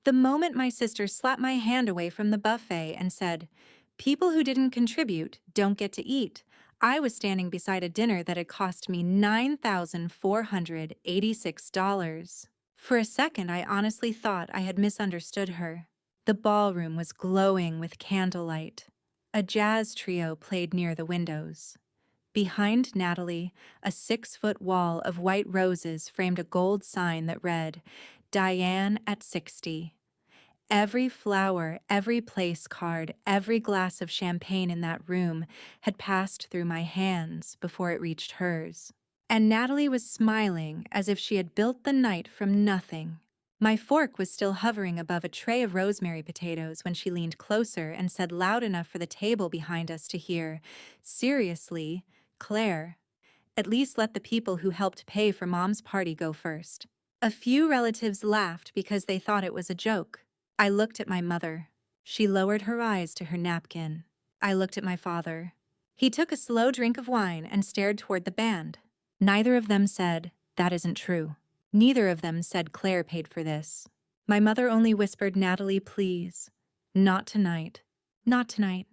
The moment my sister slapped my hand away from the buffet and said, "People who didn't contribute don't get to eat," I was standing beside a dinner that had cost me $9,486. For a second, I honestly thought I had misunderstood her. The ballroom was glowing with candlelight. A jazz trio played near the windows. Behind Natalie, a 6-foot wall of white roses framed a gold sign that read, "Diane at 60." Every flower, every place card, every glass of champagne in that room had passed through my hands before it reached hers. And Natalie was smiling as if she had built the night from nothing. My fork was still hovering above a tray of rosemary potatoes when she leaned closer and said loud enough for the table behind us to hear, "Seriously, Claire, at least let the people who helped pay for Mom's party go first." A few relatives laughed because they thought it was a joke. I looked at my mother. She lowered her eyes to her napkin. I looked at my father. He took a slow drink of wine and stared toward the band. Neither of them said, "That isn't true." Neither of them said Claire paid for this. My mother only whispered, "Natalie, please. Not tonight. Not tonight."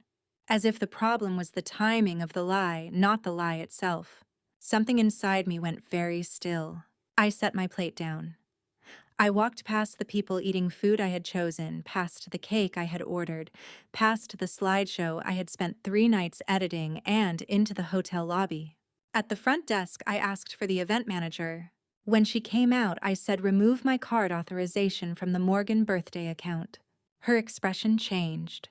As if the problem was the timing of the lie, not the lie itself. Something inside me went very still. I set my plate down. I walked past the people eating food I had chosen, past the cake I had ordered, past the slideshow I had spent 3 nights editing, and into the hotel lobby. At the front desk, I asked for the event manager. When she came out, I said, "Remove my card authorization from the Morgan birthday account." Her expression changed.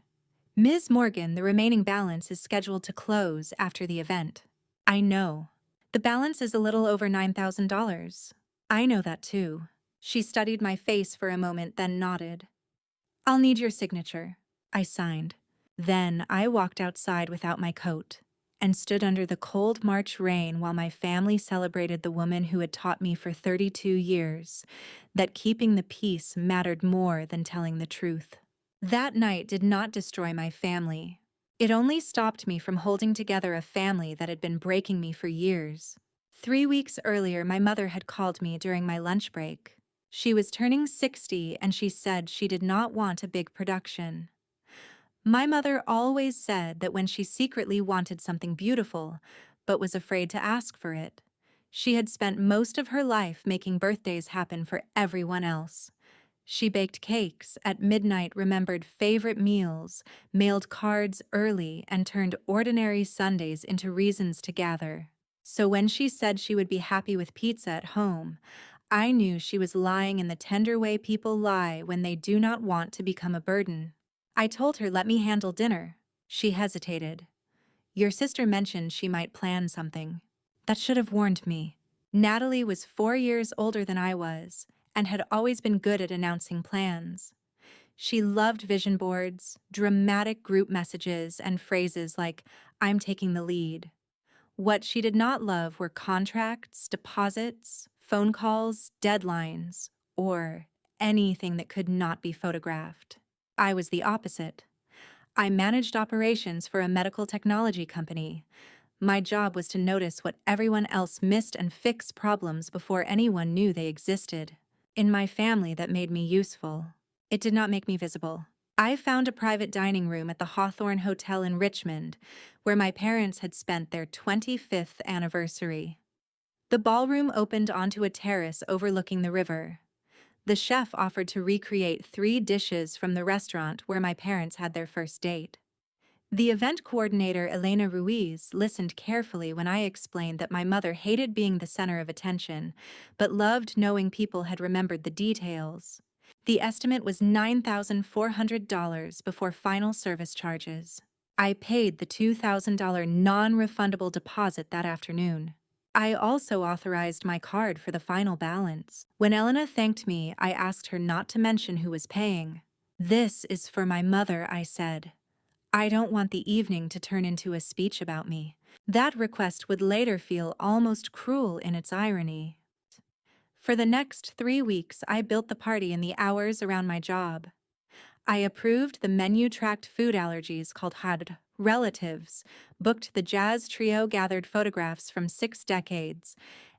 "Ms. Morgan, the remaining balance is scheduled to close after the event." "I know. The balance is a little over $9,000. "I know that too." She studied my face for a moment, then nodded. "I'll need your signature." I signed. Then I walked outside without my coat and stood under the cold March rain while my family celebrated the woman who had taught me for 32 years that keeping the peace mattered more than telling the truth. That night did not destroy my family. It only stopped me from holding together a family that had been breaking me for years. 3 weeks earlier, my mother had called me during my lunch break. She was turning 60 and she said she did not want a big production. My mother always said that when she secretly wanted something beautiful, but was afraid to ask for it, she had spent most of her life making birthdays happen for everyone else. She baked cakes, at midnight remembered favorite meals, mailed cards early, and turned ordinary Sundays into reasons to gather. So when she said she would be happy with pizza at home, I knew she was lying in the tender way people lie when they do not want to become a burden. I told her, "Let me handle dinner." She hesitated. "Your sister mentioned she might plan something." That should have warned me. Natalie was 4 years older than I was and had always been good at announcing plans. She loved vision boards, dramatic group messages, and phrases like, "I'm taking the lead." What she did not love were contracts, deposits, phone calls, deadlines, or anything that could not be photographed. I was the opposite. I managed operations for a medical technology company. My job was to notice what everyone else missed and fix problems before anyone knew they existed. In my family, that made me useful. It did not make me visible. I found a private dining room at the Hawthorne Hotel in Richmond, where my parents had spent their 25th anniversary. The ballroom opened onto a terrace overlooking the river. The chef offered to recreate 3 dishes from the restaurant where my parents had their first date. The event coordinator, Elena Ruiz, listened carefully when I explained that my mother hated being the center of attention, but loved knowing people had remembered the details. The estimate was $9,400 before final service charges. I paid the $2,000 non-refundable deposit that afternoon. I also authorized my card for the final balance. When Elena thanked me, I asked her not to mention who was paying. "This is for my mother," I said. "I don't want the evening to turn into a speech about me." That request would later feel almost cruel in its irony. For the next 3 weeks, I built the party in the hours around my job. I approved the menu tracked food allergies called had relatives, booked the jazz trio gathered photographs from 6 decades,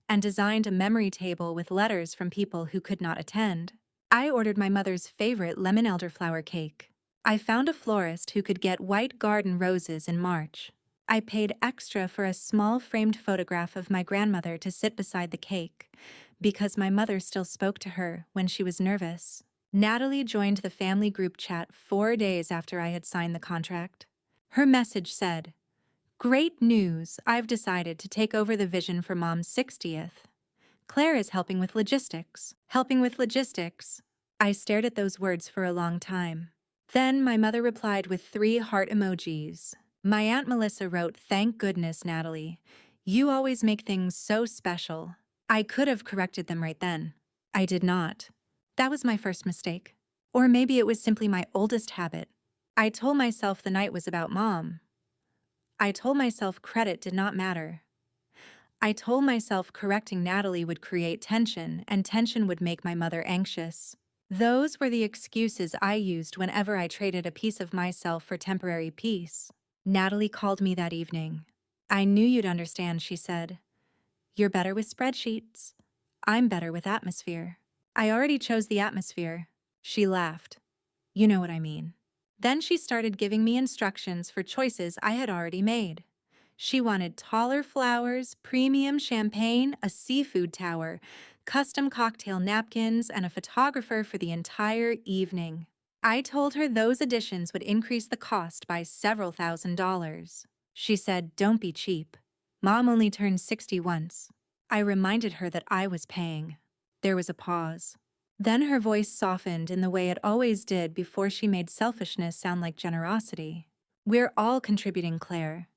and designed a memory table with letters from people who could not attend. I ordered my mother's favorite lemon elderflower cake. I found a florist who could get white garden roses in March. I paid extra for a small framed photograph of my grandmother to sit beside the cake, because my mother still spoke to her when she was nervous. Natalie joined the family group chat 4 days after I had signed the contract. Her message said, "Great news, I've decided to take over the vision for Mom's 60th. Claire is helping with logistics." Helping with logistics. I stared at those words for a long time. Then my mother replied with 3 heart emojis. My Aunt Melissa wrote, "Thank goodness, Natalie. You always make things so special." I could have corrected them right then. I did not. That was my first mistake. Or maybe it was simply my oldest habit. I told myself the night was about Mom. I told myself credit did not matter. I told myself correcting Natalie would create tension, and tension would make my mother anxious. Those were the excuses I used whenever I traded a piece of myself for temporary peace. Natalie called me that evening. "I knew you'd understand," she said. "You're better with spreadsheets. I'm better with atmosphere." "I already chose the atmosphere." She laughed. "You know what I mean." Then she started giving me instructions for choices I had already made. She wanted taller flowers, premium champagne, a seafood tower, custom cocktail napkins, and a photographer for the entire evening. I told her those additions would increase the cost by several $1,000s. She said, "Don't be cheap. Mom only turned 60 once." I reminded her that I was paying. There was a pause. Then her voice softened in the way it always did before she made selfishness sound like generosity. "We're all contributing, Claire.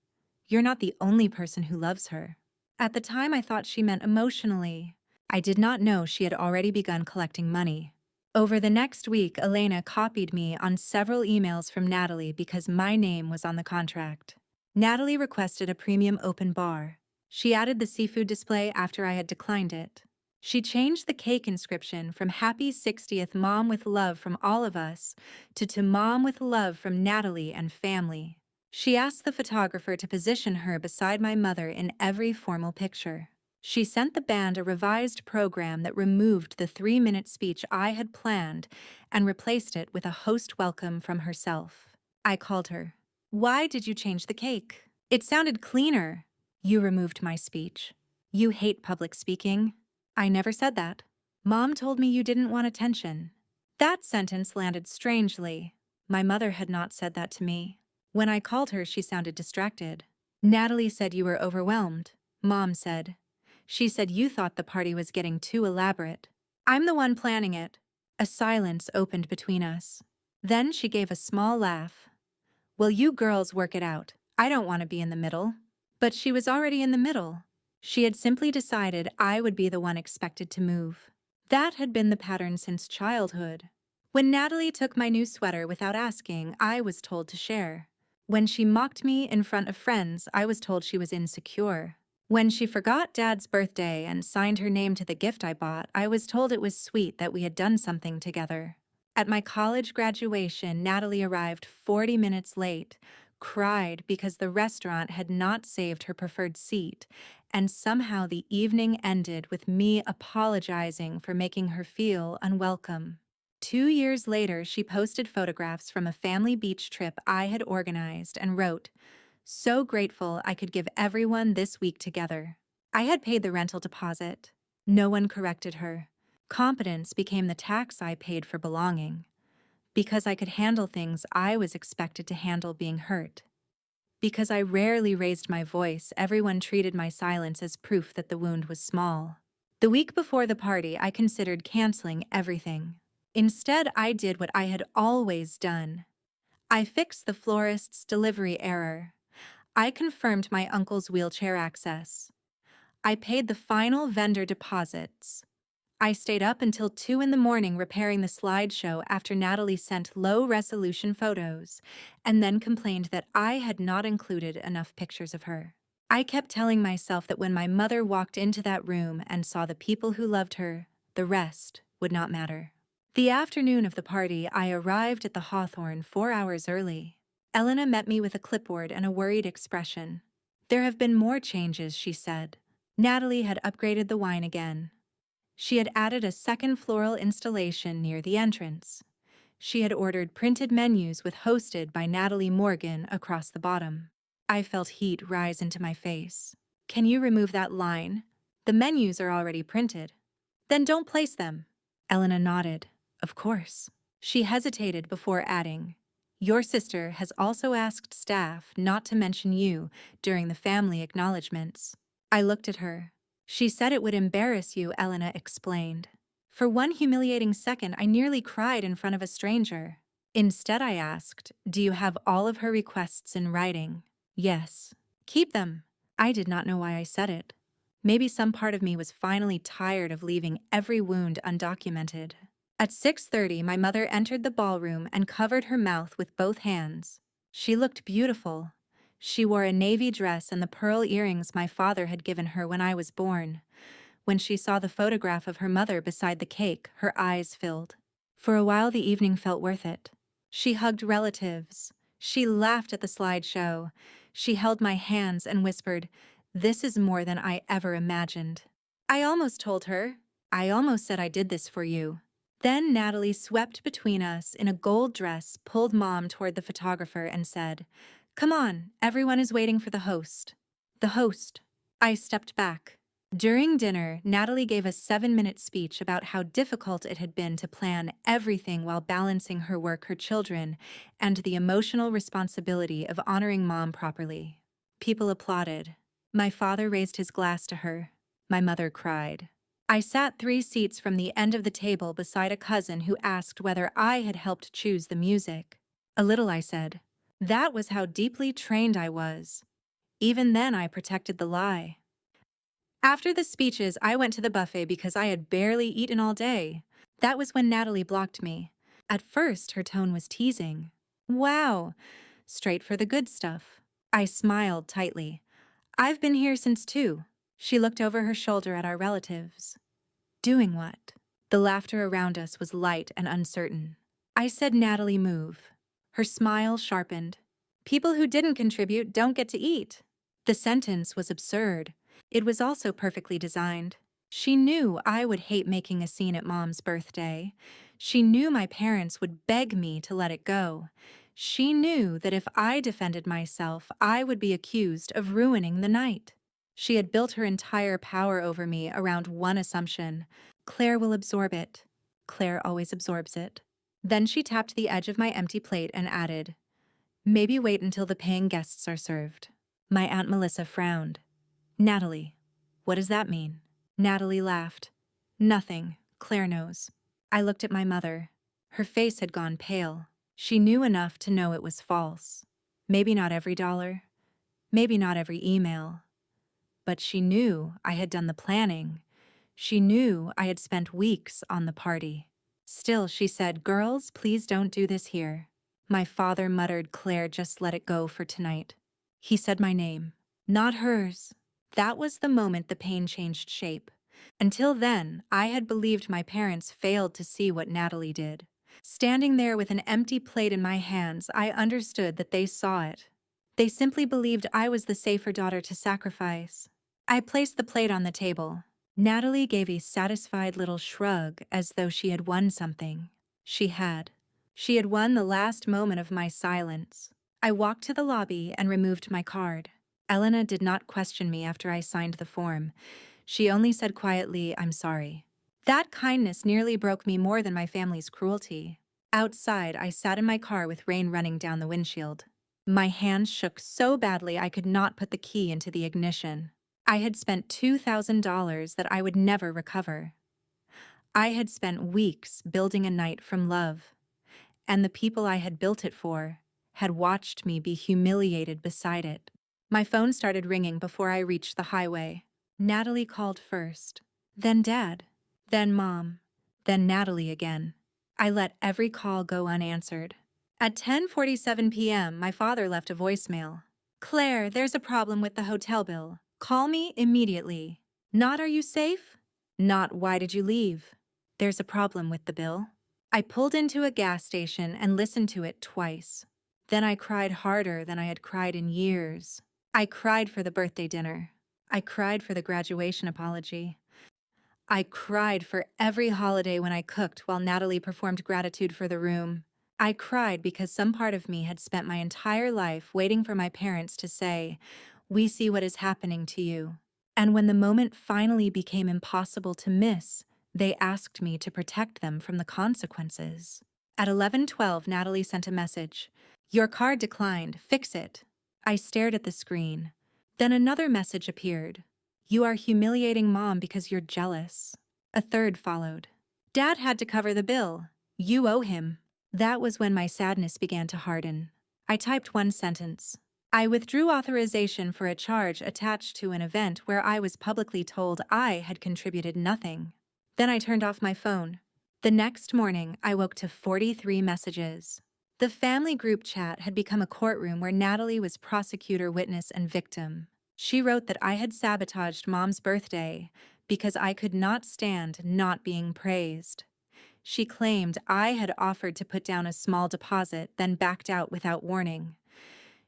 You're not the only person who loves her." At the time, I thought she meant emotionally. I did not know she had already begun collecting money. Over the next week, Elena copied me on several emails from Natalie because my name was on the contract. Natalie requested a premium open bar. She added the seafood display after I had declined it. She changed the cake inscription from "Happy 60th Mom with love from all of us" to "Mom with love from Natalie and family." She asked the photographer to position her beside my mother in every formal picture. She sent the band a revised program that removed the 3-minute speech I had planned and replaced it with a host welcome from herself. I called her. "Why did you change the cake? It sounded cleaner." "You removed my speech. You hate public speaking." "I never said that." "Mom told me you didn't want attention." That sentence landed strangely. My mother had not said that to me. When I called her, she sounded distracted. "Natalie said you were overwhelmed," Mom said. "She said you thought the party was getting too elaborate." "I'm the one planning it." A silence opened between us. Then she gave a small laugh. "Well, you girls work it out. I don't want to be in the middle." But she was already in the middle. She had simply decided I would be the one expected to move. That had been the pattern since childhood. When Natalie took my new sweater without asking, I was told to share. When she mocked me in front of friends, I was told she was insecure. When she forgot Dad's birthday and signed her name to the gift I bought, I was told it was sweet that we had done something together. At my college graduation, Natalie arrived 40 minutes late, cried because the restaurant had not saved her preferred seat, and somehow the evening ended with me apologizing for making her feel unwelcome. 2 years later, she posted photographs from a family beach trip I had organized and wrote, "So grateful I could give everyone this week together." I had paid the rental deposit. No one corrected her. Competence became the tax I paid for belonging. Because I could handle things I was expected to handle being hurt. Because I rarely raised my voice, everyone treated my silence as proof that the wound was small. The week before the party, I considered canceling everything. Instead, I did what I had always done. I fixed the florist's delivery error. I confirmed my uncle's wheelchair access. I paid the final vendor deposits. I stayed up until 2 in the morning repairing the slideshow after Natalie sent low-resolution photos, and then complained that I had not included enough pictures of her. I kept telling myself that when my mother walked into that room and saw the people who loved her, the rest would not matter. The afternoon of the party, I arrived at the Hawthorne 4 hours early. Elena met me with a clipboard and a worried expression. "There have been more changes," she said. Natalie had upgraded the wine again. She had added a second floral installation near the entrance. She had ordered printed menus with "hosted by Natalie Morgan" across the bottom. I felt heat rise into my face. "Can you remove that line? The menus are already printed." "Then don't place them." Elena nodded. "Of course." She hesitated before adding, "Your sister has also asked staff not to mention you during the family acknowledgments." I looked at her. "She said it would embarrass you," Elena explained. For one humiliating second, I nearly cried in front of a stranger. Instead, I asked, "Do you have all of her requests in writing?" "Yes." "Keep them." I did not know why I said it. Maybe some part of me was finally tired of leaving every wound undocumented. At 6:30, my mother entered the ballroom and covered her mouth with both hands. She looked beautiful. She wore a navy dress and the pearl earrings my father had given her when I was born. When she saw the photograph of her mother beside the cake, her eyes filled. For a while, the evening felt worth it. She hugged relatives. She laughed at the slideshow. She held my hands and whispered, "This is more than I ever imagined." I almost told her, "I almost said I did this for you." Then Natalie swept between us in a gold dress, pulled Mom toward the photographer, and said, "Come on, everyone is waiting for the host." The host. I stepped back. During dinner, Natalie gave a 7-minute speech about how difficult it had been to plan everything while balancing her work, her children, and the emotional responsibility of honoring Mom properly. People applauded. My father raised his glass to her. My mother cried. I sat 3 seats from the end of the table beside a cousin who asked whether I had helped choose the music. "A little," I said. That was how deeply trained I was. Even then, I protected the lie. After the speeches, I went to the buffet because I had barely eaten all day. That was when Natalie blocked me. At first, her tone was teasing. "Wow, straight for the good stuff." I smiled tightly. "I've been here since 2. She looked over her shoulder at our relatives. "Doing what?" The laughter around us was light and uncertain. I said, "Natalie, move." Her smile sharpened. "People who didn't contribute don't get to eat." The sentence was absurd. It was also perfectly designed. She knew I would hate making a scene at Mom's birthday. She knew my parents would beg me to let it go. She knew that if I defended myself, I would be accused of ruining the night. She had built her entire power over me around one assumption: Claire will absorb it. Claire always absorbs it. Then she tapped the edge of my empty plate and added, "Maybe wait until the paying guests are served." My Aunt Melissa frowned. "Natalie, what does that mean?" Natalie laughed. "Nothing. Claire knows." I looked at my mother. Her face had gone pale. She knew enough to know it was false. Maybe not every dollar. Maybe not every email. But she knew I had done the planning. She knew I had spent weeks on the party. Still, she said, "Girls, please don't do this here." My father muttered, "Claire, just let it go for tonight." He said my name, not hers. That was the moment the pain changed shape. Until then, I had believed my parents failed to see what Natalie did. Standing there with an empty plate in my hands, I understood that they saw it. They simply believed I was the safer daughter to sacrifice. I placed the plate on the table. Natalie gave a satisfied little shrug as though she had won something. She had. She had won the last moment of my silence. I walked to the lobby and removed my card. Elena did not question me after I signed the form. She only said quietly, "I'm sorry." That kindness nearly broke me more than my family's cruelty. Outside, I sat in my car with rain running down the windshield. My hands shook so badly I could not put the key into the ignition. I had spent $2,000 that I would never recover. I had spent weeks building a night from love, and the people I had built it for had watched me be humiliated beside it. My phone started ringing before I reached the highway. Natalie called first, then Dad, then Mom, then Natalie again. I let every call go unanswered. At 10:47 p.m., my father left a voicemail. "Claire, there's a problem with the hotel bill. Call me immediately." Not, "Are you safe?" Not, "Why did you leave?" There's a problem with the bill. I pulled into a gas station and listened to it twice. Then I cried harder than I had cried in years. I cried for the birthday dinner. I cried for the graduation apology. I cried for every holiday when I cooked while Natalie performed gratitude for the room. I cried because some part of me had spent my entire life waiting for my parents to say, "We see what is happening to you." And when the moment finally became impossible to miss, they asked me to protect them from the consequences. At 11:12, Natalie sent a message. "Your card declined. Fix it." I stared at the screen. Then another message appeared. "You are humiliating Mom because you're jealous." A third followed. "Dad had to cover the bill. You owe him." That was when my sadness began to harden. I typed one sentence. I withdrew authorization for a charge attached to an event where I was publicly told I had contributed nothing. Then I turned off my phone. The next morning, I woke to 43 messages. The family group chat had become a courtroom where Natalie was prosecutor, witness, and victim. She wrote that I had sabotaged Mom's birthday because I could not stand not being praised. She claimed I had offered to put down a small deposit, then backed out without warning.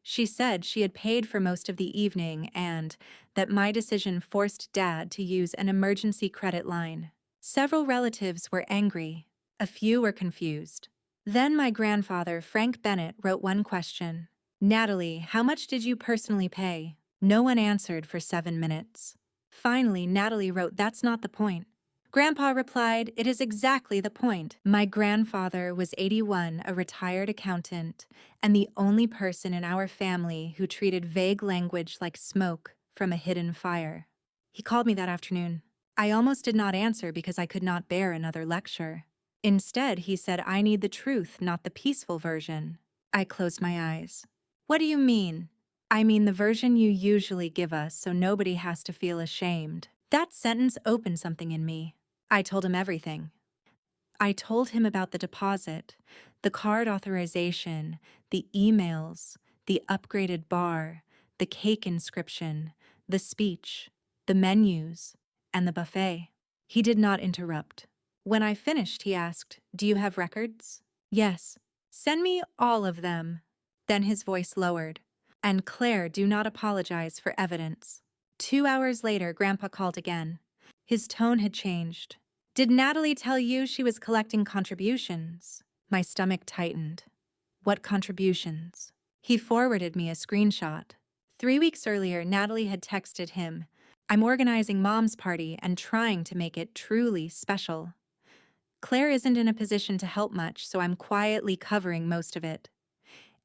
She said she had paid for most of the evening and that my decision forced Dad to use an emergency credit line. Several relatives were angry. A few were confused. Then my grandfather, Frank Bennett, wrote one question. "Natalie, how much did you personally pay?" No one answered for 7 minutes. Finally, Natalie wrote, "That's not the point." Grandpa replied, "It is exactly the point." My grandfather was 81, a retired accountant, and the only person in our family who treated vague language like smoke from a hidden fire. He called me that afternoon. I almost did not answer because I could not bear another lecture. Instead, he said, "I need the truth, not the peaceful version." I closed my eyes. "What do you mean?" "I mean the version you usually give us so nobody has to feel ashamed." That sentence opened something in me. I told him everything. I told him about the deposit, the card authorization, the emails, the upgraded bar, the cake inscription, the speech, the menus, and the buffet. He did not interrupt. When I finished, he asked, "Do you have records?" "Yes." "Send me all of them." Then his voice lowered. "And Claire, do not apologize for evidence." 2 hours later, Grandpa called again. His tone had changed. "Did Natalie tell you she was collecting contributions?" My stomach tightened. "What contributions?" He forwarded me a screenshot. 3 weeks earlier, Natalie had texted him, "I'm organizing Mom's party and trying to make it truly special. Claire isn't in a position to help much, so I'm quietly covering most of it.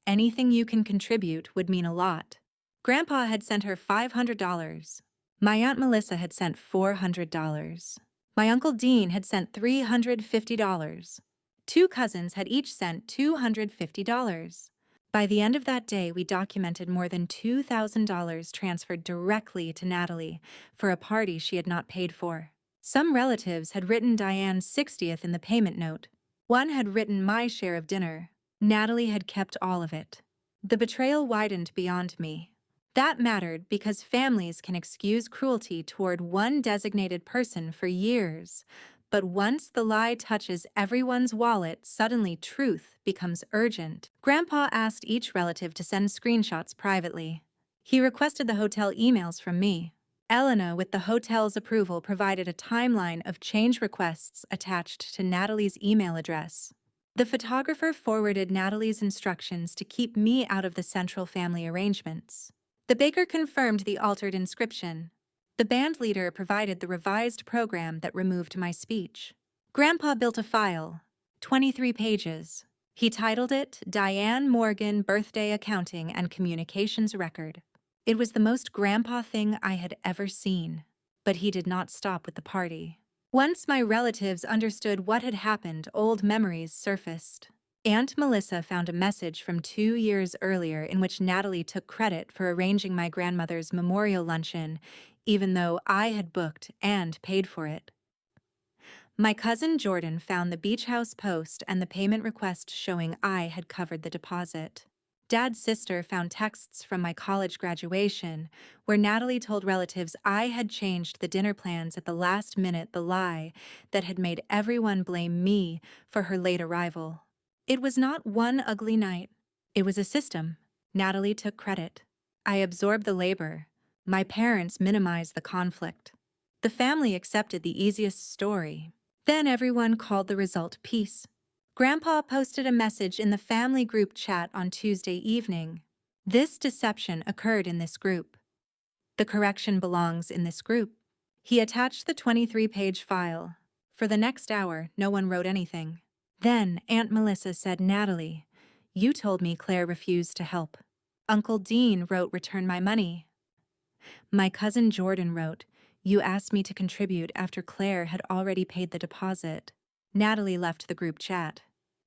Anything you can contribute would mean a lot." Grandpa had sent her $500. My Aunt Melissa had sent $400. My Uncle Dean had sent $350. 2 cousins had each sent $250. By the end of that day, we documented more than $2,000 transferred directly to Natalie for a party she had not paid for. Some relatives had written Diane's 60th in the payment note. One had written my share of dinner. Natalie had kept all of it. The betrayal widened beyond me. That mattered because families can excuse cruelty toward one designated person for years, but once the lie touches everyone's wallet, suddenly truth becomes urgent. Grandpa asked each relative to send screenshots privately. He requested the hotel emails from me. Elena, with the hotel's approval, provided a timeline of change requests attached to Natalie's email address. The photographer forwarded Natalie's instructions to keep me out of the central family arrangements. The baker confirmed the altered inscription. The band leader provided the revised program that removed my speech. Grandpa built a file, 23 pages. He titled it Diane Morgan Birthday Accounting and Communications Record. It was the most Grandpa thing I had ever seen. But he did not stop with the party. Once my relatives understood what had happened, old memories surfaced. Aunt Melissa found a message from 2 years earlier in which Natalie took credit for arranging my grandmother's memorial luncheon, even though I had booked and paid for it. My cousin Jordan found the beach house post and the payment request showing I had covered the deposit. Dad's sister found texts from my college graduation where Natalie told relatives I had changed the dinner plans at the last minute, the lie that had made everyone blame me for her late arrival. It was not one ugly night. It was a system. Natalie took credit. I absorbed the labor. My parents minimized the conflict. The family accepted the easiest story. Then everyone called the result peace. Grandpa posted a message in the family group chat on Tuesday evening. This deception occurred in this group. The correction belongs in this group. He attached the 23-page file. For the next hour, no one wrote anything. Then Aunt Melissa said, "Natalie, you told me Claire refused to help." Uncle Dean wrote, "Return my money." My cousin Jordan wrote, "You asked me to contribute after Claire had already paid the deposit." Natalie left the group chat.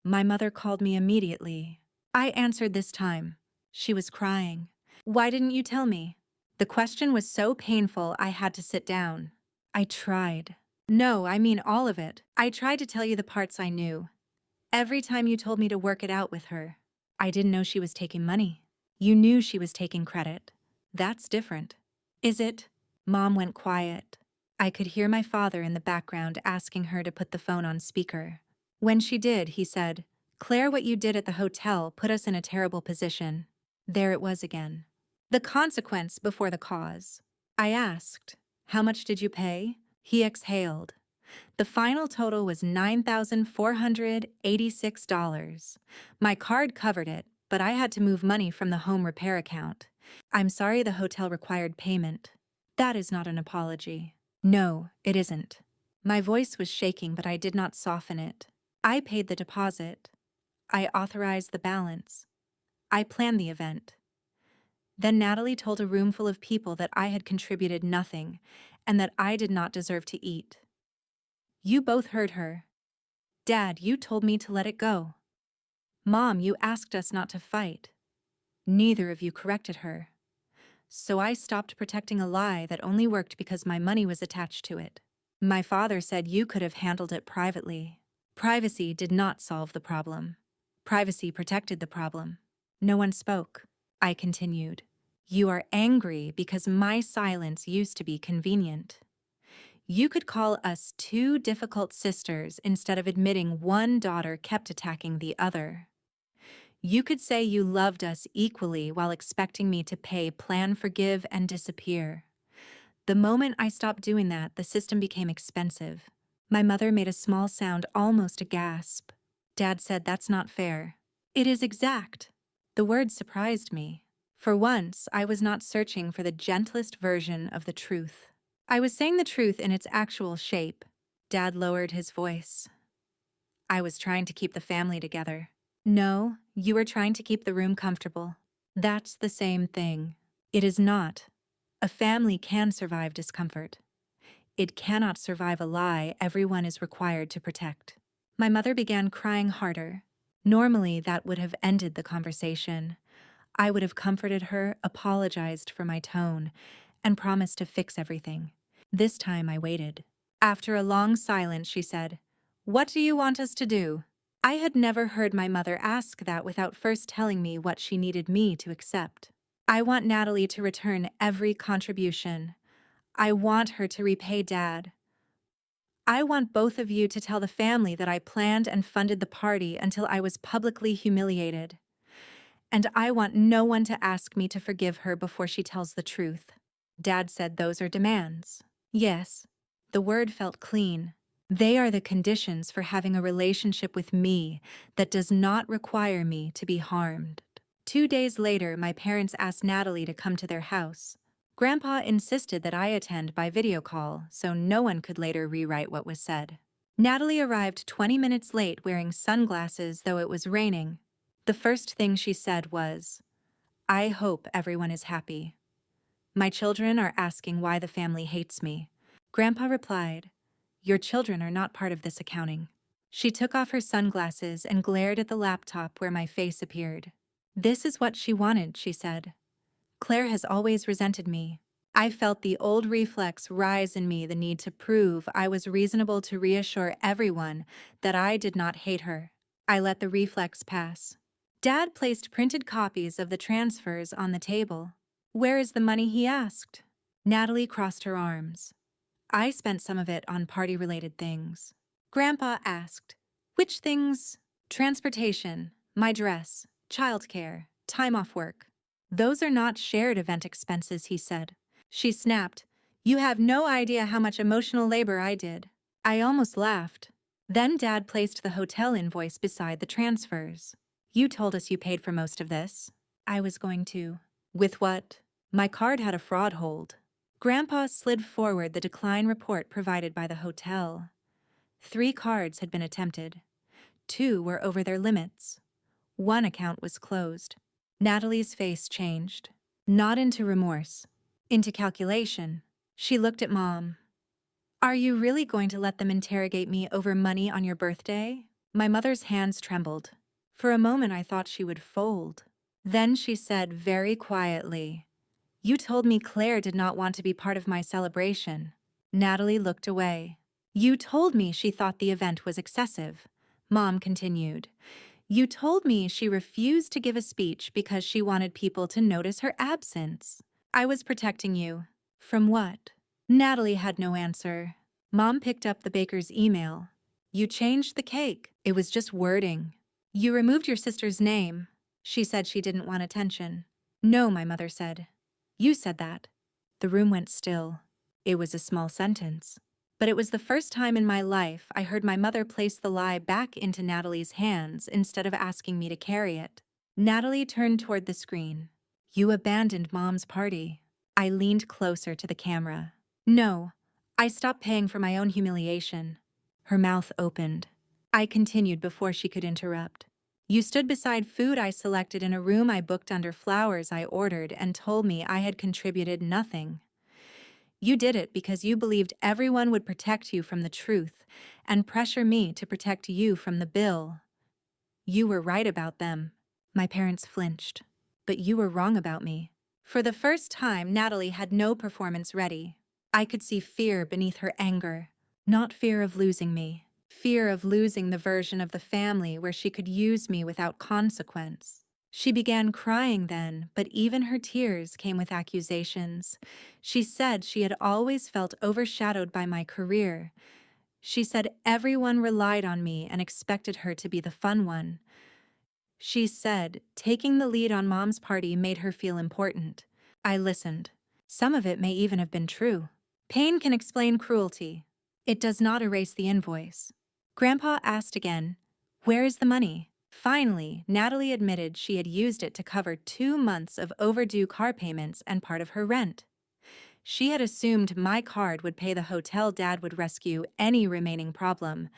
My mother called me immediately. I answered this time. She was crying. "Why didn't you tell me?" The question was so painful I had to sit down. I tried. No, I mean all of it. I tried to tell you the parts I knew. Every time you told me to work it out with her. I didn't know she was taking money. You knew she was taking credit. That's different. Is it? Mom went quiet. I could hear my father in the background asking her to put the phone on speaker. When she did, he said, "Claire, what you did at the hotel put us in a terrible position." There it was again. The consequence before the cause. I asked, "How much did you pay?" He exhaled. The final total was $9,486. My card covered it, but I had to move money from the home repair account. "I'm sorry the hotel required payment." That is not an apology. No, it isn't. My voice was shaking, but I did not soften it. I paid the deposit. I authorized the balance. I planned the event. Then Natalie told a room full of people that I had contributed nothing and that I did not deserve to eat. You both heard her. Dad, you told me to let it go. Mom, you asked us not to fight. Neither of you corrected her. So I stopped protecting a lie that only worked because my money was attached to it. My father said you could have handled it privately. Privacy did not solve the problem. Privacy protected the problem. No one spoke. I continued. You are angry because my silence used to be convenient. You could call us two difficult sisters instead of admitting one daughter kept attacking the other. You could say you loved us equally while expecting me to pay, plan, forgive, and disappear. The moment I stopped doing that, the system became expensive. My mother made a small sound, almost a gasp. Dad said, "That's not fair." It is exact. The word surprised me. For once, I was not searching for the gentlest version of the truth. I was saying the truth in its actual shape. Dad lowered his voice. I was trying to keep the family together. No, you were trying to keep the room comfortable. That's the same thing. It is not. A family can survive discomfort. It cannot survive a lie everyone is required to protect. My mother began crying harder. Normally, that would have ended the conversation. I would have comforted her, apologized for my tone, and promised to fix everything. This time I waited. After a long silence, she said, "What do you want us to do?" I had never heard my mother ask that without first telling me what she needed me to accept. "I want Natalie to return every contribution. I want her to repay Dad. I want both of you to tell the family that I planned and funded the party until I was publicly humiliated. And I want no one to ask me to forgive her before she tells the truth." Dad said, "Those are demands." Yes. The word felt clean. They are the conditions for having a relationship with me that does not require me to be harmed. 2 days later, my parents asked Natalie to come to their house. Grandpa insisted that I attend by video call so no one could later rewrite what was said. Natalie arrived 20 minutes late wearing sunglasses, though it was raining. The first thing she said was, "I hope everyone is happy. My children are asking why the family hates me." Grandpa replied, "Your children are not part of this accounting." She took off her sunglasses and glared at the laptop where my face appeared. "This is what she wanted," she said. "Claire has always resented me." I felt the old reflex rise in me, the need to prove I was reasonable to reassure everyone that I did not hate her. I let the reflex pass. Dad placed printed copies of the transfers on the table. "Where is the money?" he asked. Natalie crossed her arms. "I spent some of it on party-related things." Grandpa asked, "Which things?" "Transportation, my dress, childcare, time off work." "Those are not shared event expenses," he said. She snapped, You have no idea how much emotional labor I did. I almost laughed. Then Dad placed the hotel invoice beside the transfers. You told us you paid for most of this. I was going to. With what? My card had a fraud hold. Grandpa slid forward the decline report provided by the hotel. 3 cards had been attempted. 2 were over their limits. 1 account was closed. Natalie's face changed. Not into remorse. Into calculation. She looked at Mom. Are you really going to let them interrogate me over money on your birthday? My mother's hands trembled. For a moment I thought she would fold. Then she said very quietly, You told me Claire did not want to be part of my celebration. Natalie looked away. You told me she thought the event was excessive. Mom continued. You told me she refused to give a speech because she wanted people to notice her absence. I was protecting you. From what? Natalie had no answer. Mom picked up the baker's email. You changed the cake. It was just wording. You removed your sister's name. She said she didn't want attention. No, my mother said. You said that. The room went still. It was a small sentence. But it was the first time in my life I heard my mother place the lie back into Natalie's hands instead of asking me to carry it. Natalie turned toward the screen. You abandoned Mom's party. I leaned closer to the camera. No, I stopped paying for my own humiliation. Her mouth opened. I continued before she could interrupt. You stood beside food I selected in a room I booked under flowers I ordered and told me I had contributed nothing. You did it because you believed everyone would protect you from the truth and pressure me to protect you from the bill. You were right about them. My parents flinched. But you were wrong about me. For the first time, Natalie had no performance ready. I could see fear beneath her anger. Not fear of losing me. Fear of losing the version of the family where she could use me without consequence. She began crying then, but even her tears came with accusations. She said she had always felt overshadowed by my career. She said everyone relied on me and expected her to be the fun one. She said taking the lead on Mom's party made her feel important. I listened. Some of it may even have been true. Pain can explain cruelty. It does not erase the invoice. Grandpa asked again, Where is the money? Finally, Natalie admitted she had used it to cover 2 months of overdue car payments and part of her rent. She had assumed my card would pay the hotel Dad would rescue any remaining problem,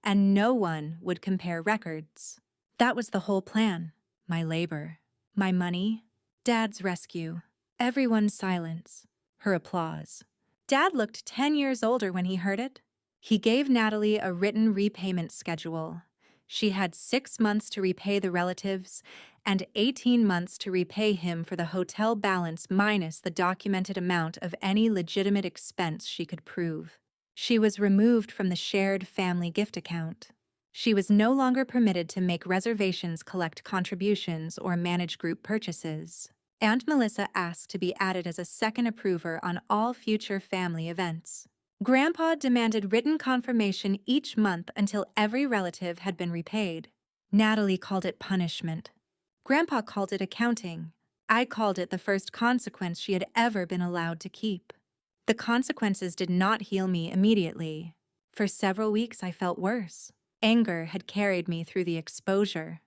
and no one would compare records. That was the whole plan. My labor, my money, Dad's rescue, everyone's silence, her applause. Dad looked 10 years older when he heard it. He gave Natalie a written repayment schedule. She had 6 months to repay the relatives and 18 months to repay him for the hotel balance minus the documented amount of any legitimate expense she could prove. She was removed from the shared family gift account. She was no longer permitted to make reservations, collect contributions, or manage group purchases. Aunt Melissa asked to be added as a second approver on all future family events. Grandpa demanded written confirmation each month until every relative had been repaid. Natalie called it punishment. Grandpa called it accounting. I called it the first consequence she had ever been allowed to keep. The consequences did not heal me immediately. For several weeks I felt worse. Anger had carried me through the exposure.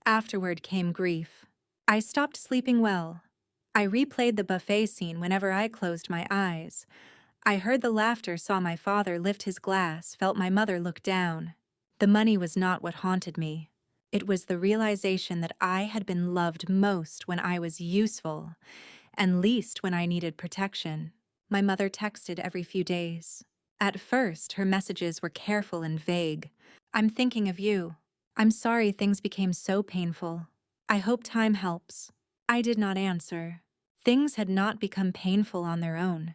Afterward came grief. I stopped sleeping well. I replayed the buffet scene whenever I closed my eyes. I heard the laughter, saw my father lift his glass, felt my mother look down. The money was not what haunted me. It was the realization that I had been loved most when I was useful, and least when I needed protection. My mother texted every few days. At first, her messages were careful and vague. I'm thinking of you. I'm sorry things became so painful. I hope time helps. I did not answer. Things had not become painful on their own.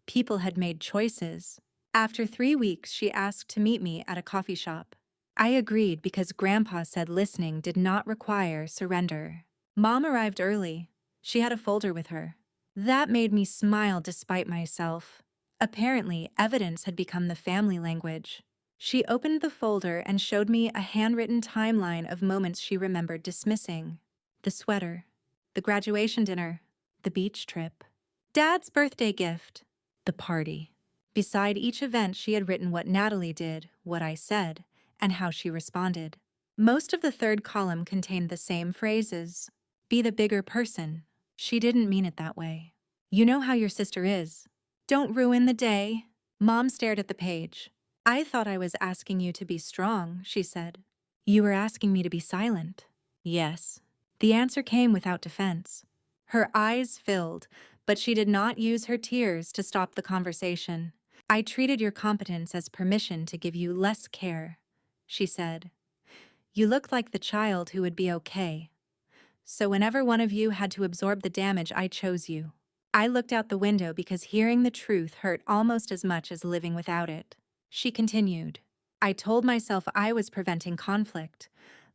People had made choices. After 3 weeks, she asked to meet me at a coffee shop. I agreed because Grandpa said listening did not require surrender. Mom arrived early. She had a folder with her. That made me smile despite myself. Apparently, evidence had become the family language. She opened the folder and showed me a handwritten timeline of moments she remembered dismissing. The sweater, the graduation dinner, the beach trip, Dad's birthday gift, the party. Beside each event, she had written what Natalie did, what I said, and how she responded. Most of the third column contained the same phrases. Be the bigger person. She didn't mean it that way. You know how your sister is. Don't ruin the day. Mom stared at the page. I thought I was asking you to be strong, she said. You were asking me to be silent. Yes. The answer came without defense. Her eyes filled, but she did not use her tears to stop the conversation. I treated your competence as permission to give you less care, she said. You looked like the child who would be okay. So whenever one of you had to absorb the damage, I chose you. I looked out the window because hearing the truth hurt almost as much as living without it. She continued. I told myself I was preventing conflict,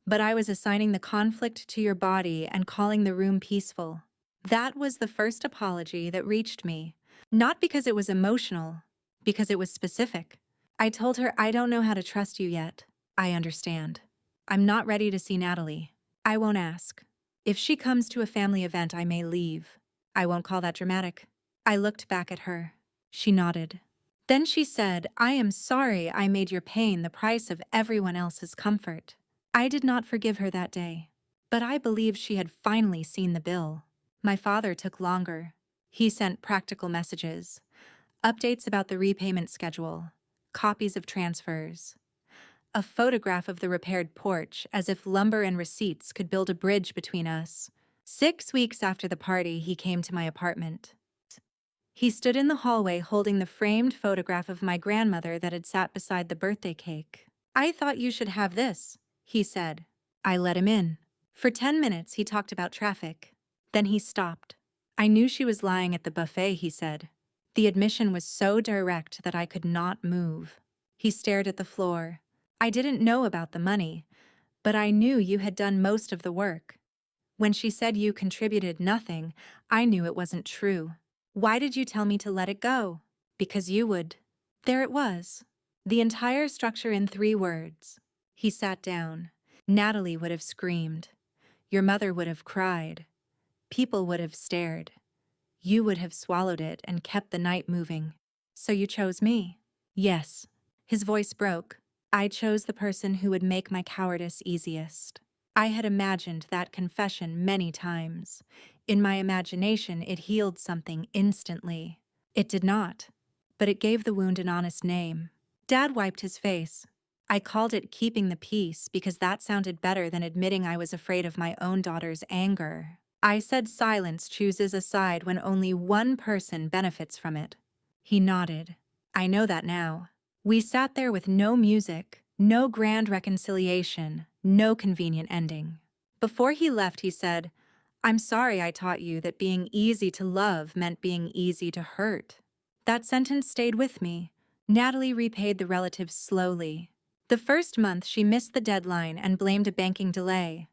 but I was assigning the conflict to your body and calling the room peaceful. That was the first apology that reached me, not because it was emotional, because it was specific. I told her I don't know how to trust you yet. I understand. I'm not ready to see Natalie. I won't ask. If she comes to a family event, I may leave. I won't call that dramatic. I looked back at her. She nodded. Then she said, I am sorry I made your pain the price of everyone else's comfort. I did not forgive her that day, but I believed she had finally seen the bill. My father took longer. He sent practical messages, updates about the repayment schedule, copies of transfers, a photograph of the repaired porch as if lumber and receipts could build a bridge between us. 6 weeks after the party, he came to my apartment. He stood in the hallway holding the framed photograph of my grandmother that had sat beside the birthday cake. I thought you should have this, he said. I let him in. For 10 minutes, he talked about traffic. Then he stopped. I knew she was lying at the buffet, he said. The admission was so direct that I could not move. He stared at the floor. I didn't know about the money, but I knew you had done most of the work. When she said you contributed nothing, I knew it wasn't true. Why did you tell me to let it go? Because you would. There it was. The entire structure in 3 words. He sat down. Natalie would have screamed. Your mother would have cried. People would have stared. You would have swallowed it and kept the night moving. So you chose me? Yes. His voice broke. I chose the person who would make my cowardice easiest. I had imagined that confession many times. In my imagination, it healed something instantly. It did not, but it gave the wound an honest name. Dad wiped his face. I called it keeping the peace because that sounded better than admitting I was afraid of my own daughter's anger. I said silence chooses a side when only one person benefits from it. He nodded. I know that now. We sat there with no music, no grand reconciliation, no convenient ending. Before he left, he said, I'm sorry I taught you that being easy to love meant being easy to hurt. That sentence stayed with me. Natalie repaid the relatives slowly. The first month, she missed the deadline and blamed a banking delay.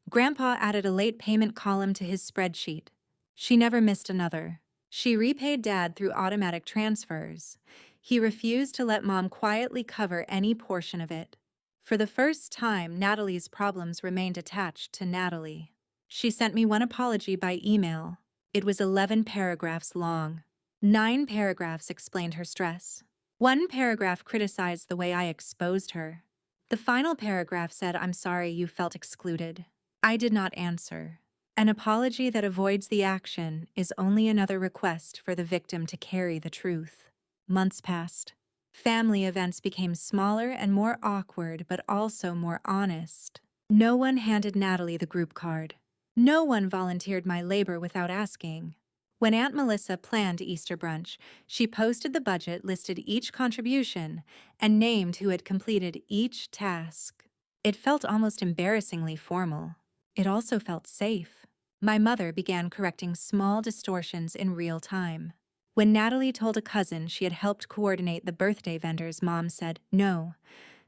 Grandpa added a late payment column to his spreadsheet. She never missed another. She repaid Dad through automatic transfers. He refused to let Mom quietly cover any portion of it. For the first time, Natalie's problems remained attached to Natalie. She sent me one apology by email. It was 11 paragraphs long. 9 paragraphs explained her stress. 1 paragraph criticized the way I exposed her. The final paragraph said, I'm sorry you felt excluded. I did not answer. An apology that avoids the action is only another request for the victim to carry the truth. Months passed. Family events became smaller and more awkward, but also more honest. No one handed Natalie the group card. No one volunteered my labor without asking. When Aunt Melissa planned Easter brunch, she posted the budget, listed each contribution, and named who had completed each task. It felt almost embarrassingly formal. It also felt safe. My mother began correcting small distortions in real time. When Natalie told a cousin she had helped coordinate the birthday vendors, Mom said, No,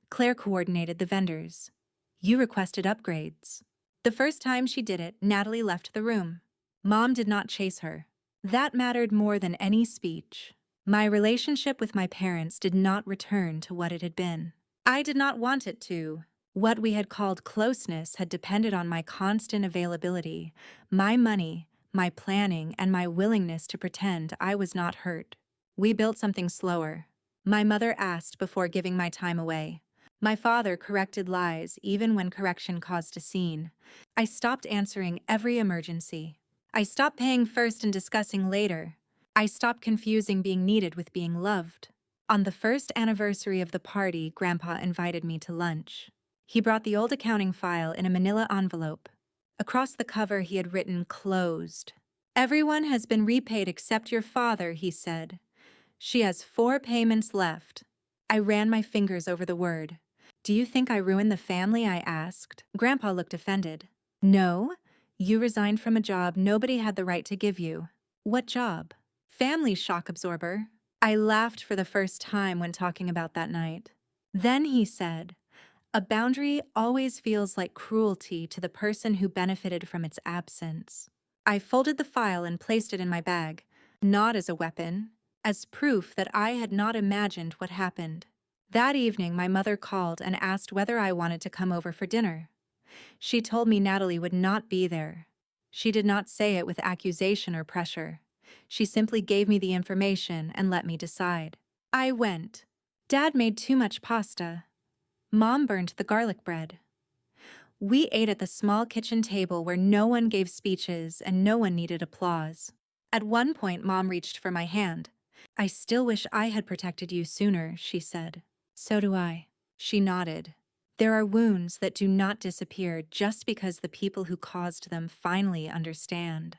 Claire coordinated the vendors. You requested upgrades. The first time she did it, Natalie left the room. Mom did not chase her. That mattered more than any speech. My relationship with my parents did not return to what it had been. I did not want it to. What we had called closeness had depended on my constant availability, my money, my planning, and my willingness to pretend I was not hurt. We built something slower. My mother asked before giving my time away. My father corrected lies even when correction caused a scene. I stopped answering every emergency. I stopped paying first and discussing later. I stopped confusing being needed with being loved. On the first anniversary of the party, Grandpa invited me to lunch. He brought the old accounting file in a manila envelope. Across the cover, he had written "Closed." "Everyone has been repaid except your father," he said. "She has 4 payments left." I ran my fingers over the word. "Do you think I ruined the family?" I asked. Grandpa looked offended. "No, you resigned from a job nobody had the right to give you." "What job?" "Family shock absorber." I laughed for the first time when talking about that night. Then he said, "A boundary always feels like cruelty to the person who benefited from its absence." I folded the file and placed it in my bag, not as a weapon, as proof that I had not imagined what happened. That evening, my mother called and asked whether I wanted to come over for dinner. She told me Natalie would not be there. She did not say it with accusation or pressure. She simply gave me the information and let me decide. I went. Dad made too much pasta. Mom burned the garlic bread. We ate at the small kitchen table where no one gave speeches and no one needed applause. At one point, Mom reached for my hand. "I still wish I had protected you sooner," she said. "So do I." She nodded. There are wounds that do not disappear just because the people who caused them finally understand.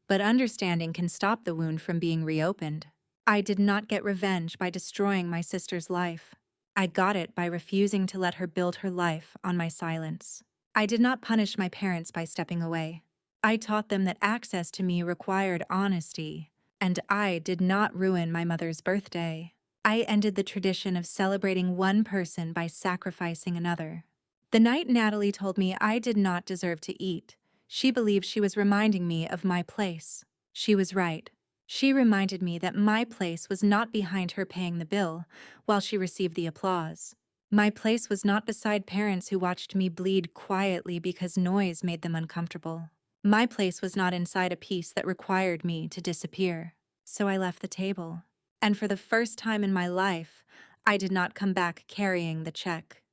But understanding can stop the wound from being reopened. I did not get revenge by destroying my sister's life. I got it by refusing to let her build her life on my silence. I did not punish my parents by stepping away. I taught them that access to me required honesty, and I did not ruin my mother's birthday. I ended the tradition of celebrating one person by sacrificing another. The night Natalie told me I did not deserve to eat, she believed she was reminding me of my place. She was right. She reminded me that my place was not behind her paying the bill while she received the applause. My place was not beside parents who watched me bleed quietly because noise made them uncomfortable. My place was not inside a piece that required me to disappear. So I left the table. And for the first time in my life, I did not come back carrying the check.